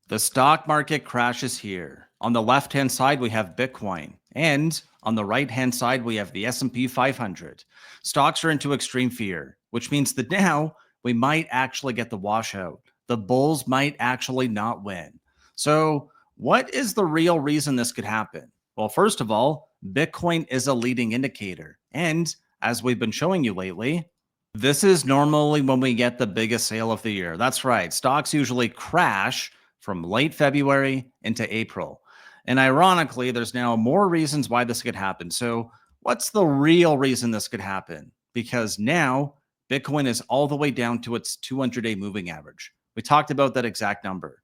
The stock market crashes here. On the left-hand side, we have Bitcoin, and on the right-hand side, we have the S&P 500. Stocks are into extreme fear, which means that now we might actually get the washout. The bulls might actually not win. So, what is the real reason this could happen? Well, first of all, Bitcoin is a leading indicator. And as we've been showing you lately, this is normally when we get the biggest sale of the year. That's right. Stocks usually crash from late February into April. And ironically, there's now more reasons why this could happen. So, what's the real reason this could happen? Because now Bitcoin is all the way down to its 200-day moving average. We talked about that exact number.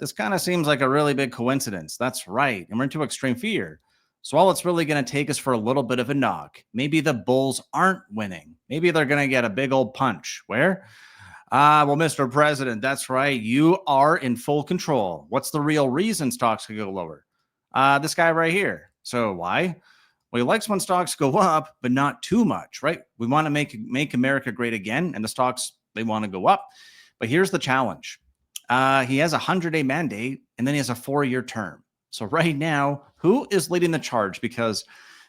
This kind of seems like a really big coincidence. That's right. And we're into extreme fear. So all it's really going to take is for a little bit of a knock. Maybe the Bulls aren't winning. Maybe they're going to get a big old punch. Where? Well, Mr. President, that's right. You are in full control. What's the real reason stocks could go lower? This guy right here. So why? Well, he likes when stocks go up, but not too much, right? We want to make America great again, and the stocks, they want to go up. But here's the challenge. He has a 100-day mandate, and then he has a 4-year term. So right now, who is leading the charge? Because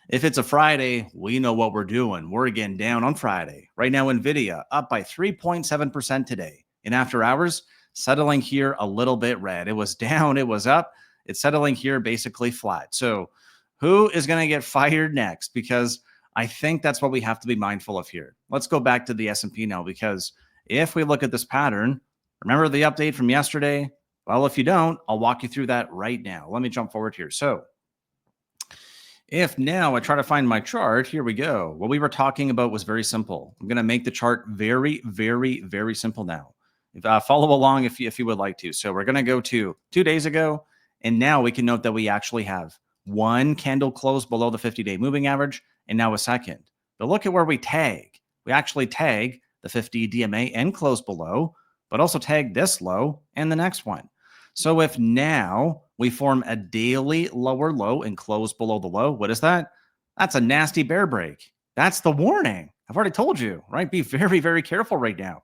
if it's a Friday, we know what we're doing. We're again down on Friday. Right now, NVIDIA up by 3.7% today. In after hours, settling here a little bit red. It was down, it was up. It's settling here basically flat. So who is going to get fired next? Because I think that's what we have to be mindful of here. Let's go back to the S&P now, because if we look at this pattern, remember the update from yesterday? Well, if you don't, I'll walk you through that right now. Let me jump forward here. So if now I try to find my chart, here we go. What we were talking about was very simple. I'm going to make the chart very, very, very simple now. Follow along if you would like to. So we're going to go to 2 days ago, and now we can note that we actually have one candle close below the 50-day moving average, and now a second. But look at where we tag. We actually tag the 50 DMA and close below, but also tag this low and the next one. So if now we form a daily lower low and close below the low, what is that? That's a nasty bear break. That's the warning. I've already told you, right? Be very, very careful right now.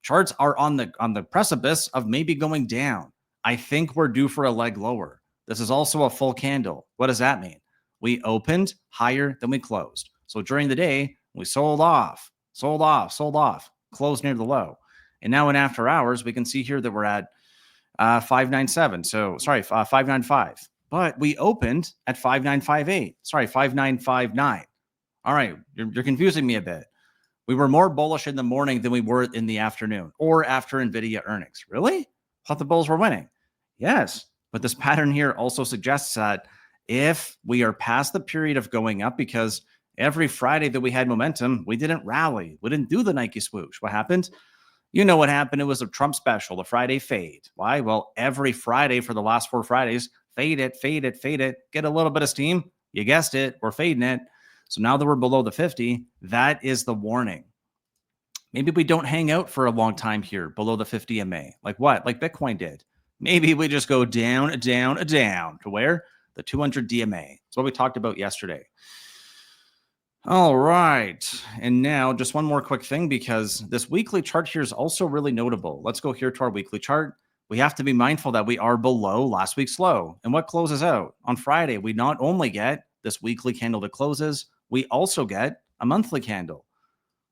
Charts are on the precipice of maybe going down. I think we're due for a leg lower. This is also a full candle. What does that mean? We opened higher than we closed. So during the day, we sold off, closed near the low. And now in after hours, we can see here that we're at 597. So sorry, 595. But we opened at 5958. Sorry, 5959. All right, you're confusing me a bit. We were more bullish in the morning than we were in the afternoon or after NVIDIA earnings. Really? Thought the bulls were winning. Yes, but this pattern here also suggests that if we are past the period of going up, because every Friday that we had momentum, we didn't rally. We didn't do the Nike swoosh. What happened? You know what happened. It was a Trump special, the Friday fade. Why? Well, every Friday for the last 4 Fridays, fade it, get a little bit of steam. You guessed it, we're fading it. So now that we're below the 50, that is the warning. Maybe we don't hang out for a long time here below the 50 MA. Like what? Like Bitcoin did. Maybe we just go down to where? The 200 DMA. That's what we talked about yesterday. All right. And now just one more quick thing, because this weekly chart here is also really notable. Let's go here to our weekly chart. We have to be mindful that we are below last week's low. And what closes out? On Friday, we not only get this weekly candle that closes, we also get a monthly candle.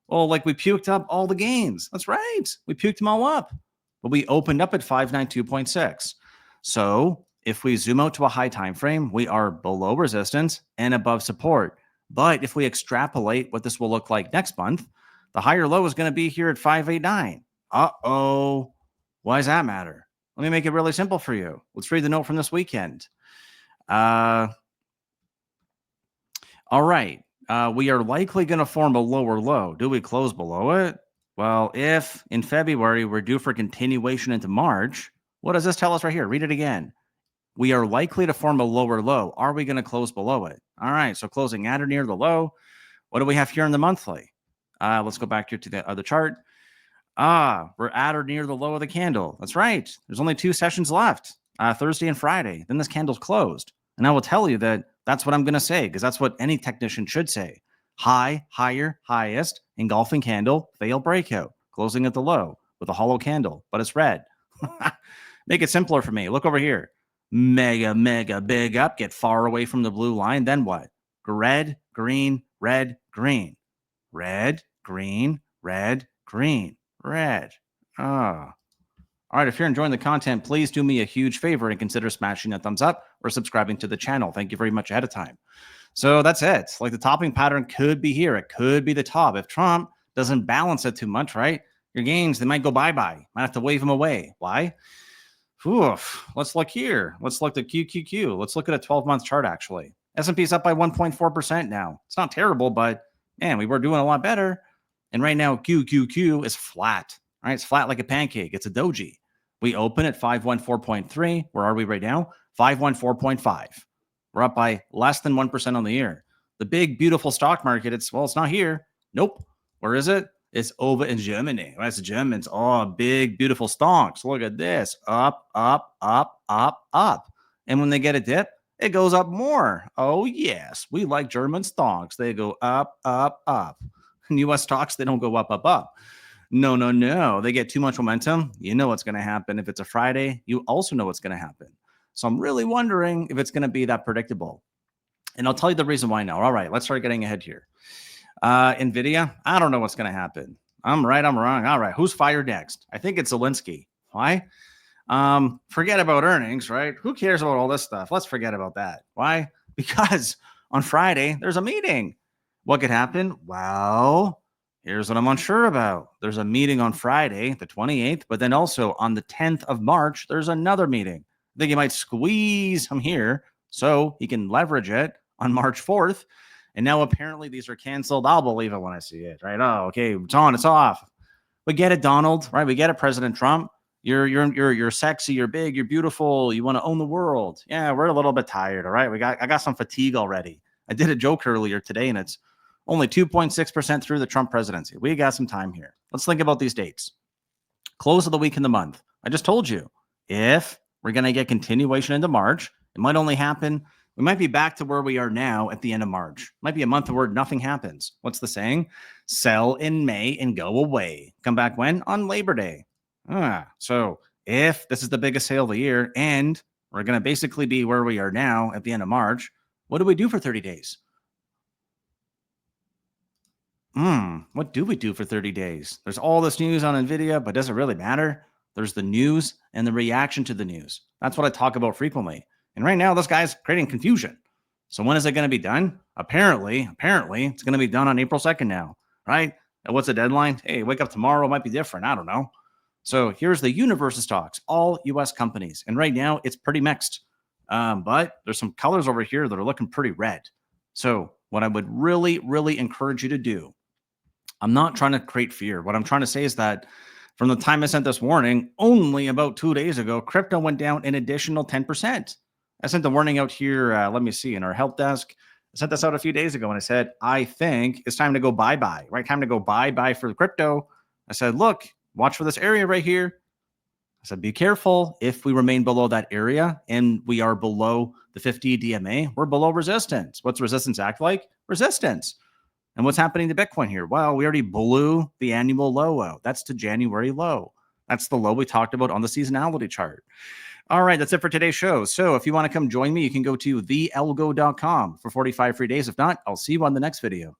Well, like we puked up all the gains. That's right. We puked them all up. But we opened up at 592.6. So if we zoom out to a high time frame, we are below resistance and above support. But if we extrapolate what this will look like next month, the higher low is going to be here at 589. Uh-oh. Why does that matter? Let me make it really simple for you. Let's read the note from this weekend. All right. We are likely going to form a lower low. Do we close below it? Well, if in February we're due for continuation into March, what does this tell us right here? Read it again. We are likely to form a lower low. Are we going to close below it? All right, so closing at or near the low. What do we have here in the monthly? Let's go back here to the other chart. We're at or near the low of the candle. That's right. There's only 2 sessions left, Thursday and Friday. Then this candle's closed. And I will tell you that that's what I'm going to say, because that's what any technician should say. High, higher, highest, engulfing candle, fail breakout, closing at the low with a hollow candle, but it's red. Make it simpler for me. Look over here. Mega, mega big up. Get far away from the blue line. Then what? Red, green, red, green. Red, green, red, green, red. Ah. All right, if you're enjoying the content, please do me a huge favor and consider smashing that thumbs up or subscribing to the channel. Thank you very much ahead of time. So that's it. Like the topping pattern could be here. It could be the top. If Trump doesn't balance it too much, right? Your gains, they might go bye-bye. Might have to wave them away. Why? Oof. Let's look here. Let's look at QQQ. Let's look at a 12-month chart, actually. S&P is up by 1.4% now. It's not terrible, but man, we were doing a lot better. And right now, QQQ is flat. All right, it's flat like a pancake. It's a doji. We open at 514.3. Where are we right now? 514.5. We're up by less than 1% on the year. The big, beautiful stock market, it's not here. Nope. Where is it? It's over in Germany. That's the Germans. Oh, big, beautiful stocks. Look at this. Up, up, up, up, up. And when they get a dip, it goes up more. Oh, yes. We like German stocks. They go up, up, up. And U.S. stocks, they don't go up, up, up. No, no, no. They get too much momentum. You know what's going to happen. If it's a Friday, you also know what's going to happen. So I'm really wondering if it's going to be that predictable. And I'll tell you the reason why now. All right, let's start getting ahead here. NVIDIA, I don't know what's going to happen. I'm right, I'm wrong. All right, who's fired next? I think it's Zelensky. Why? Forget about earnings, right? Who cares about all this stuff? Let's forget about that. Why? Because on Friday, there's a meeting. What could happen? Well, here's what I'm unsure about. There's a meeting on Friday, the 28th, but then also on the 10th of March, there's another meeting. I think he might squeeze him here so he can leverage it on March 4th. And now apparently these are canceled. I'll believe it when I see it, right? Oh, okay, it's on, it's off. We get it, Donald, right? We get it, President Trump. You're sexy, you're big, you're beautiful, you want to own the world. Yeah, we're a little bit tired, all right? I got some fatigue already. I did a joke earlier today, and it's only 2.6% through the Trump presidency. We got some time here. Let's think about these dates. Close of the week in the month. I just told you, if we're going to get continuation into March, it might only happen. We might be back to where we are now at the end of March. It might be a month where nothing happens. What's the saying? Sell in May and go away. Come back when? On Labor Day. So if this is the biggest sale of the year and we're going to basically be where we are now at the end of March, what do we do for 30 days? What do we do for 30 days? There's all this news on NVIDIA, but does it really matter? There's the news and the reaction to the news. That's what I talk about frequently. And right now, this guy's creating confusion. So when is it going to be done? Apparently, it's going to be done on April 2nd now, right? And what's the deadline? Hey, wake up tomorrow, it might be different. I don't know. So here's the universe of stocks, all U.S. companies. And right now, it's pretty mixed. But there's some colors over here that are looking pretty red. So what I would really, really encourage you to do, I'm not trying to create fear. What I'm trying to say is that from the time I sent this warning, only about 2 days ago, crypto went down an additional 10%. I sent the warning out here, let me see, in our help desk. I sent this out a few days ago, and I said, I think it's time to go bye-bye, right? Time to go bye-bye for the crypto. I said, look, watch for this area right here. I said, be careful. If we remain below that area and we are below the 50 DMA, we're below resistance. What's resistance act like? Resistance. And what's happening to Bitcoin here? Well, we already blew the annual low out. That's the January low. That's the low we talked about on the seasonality chart. All right, that's it for today's show. So if you want to come join me, you can go to thealgo.com for 45 free days. If not, I'll see you on the next video.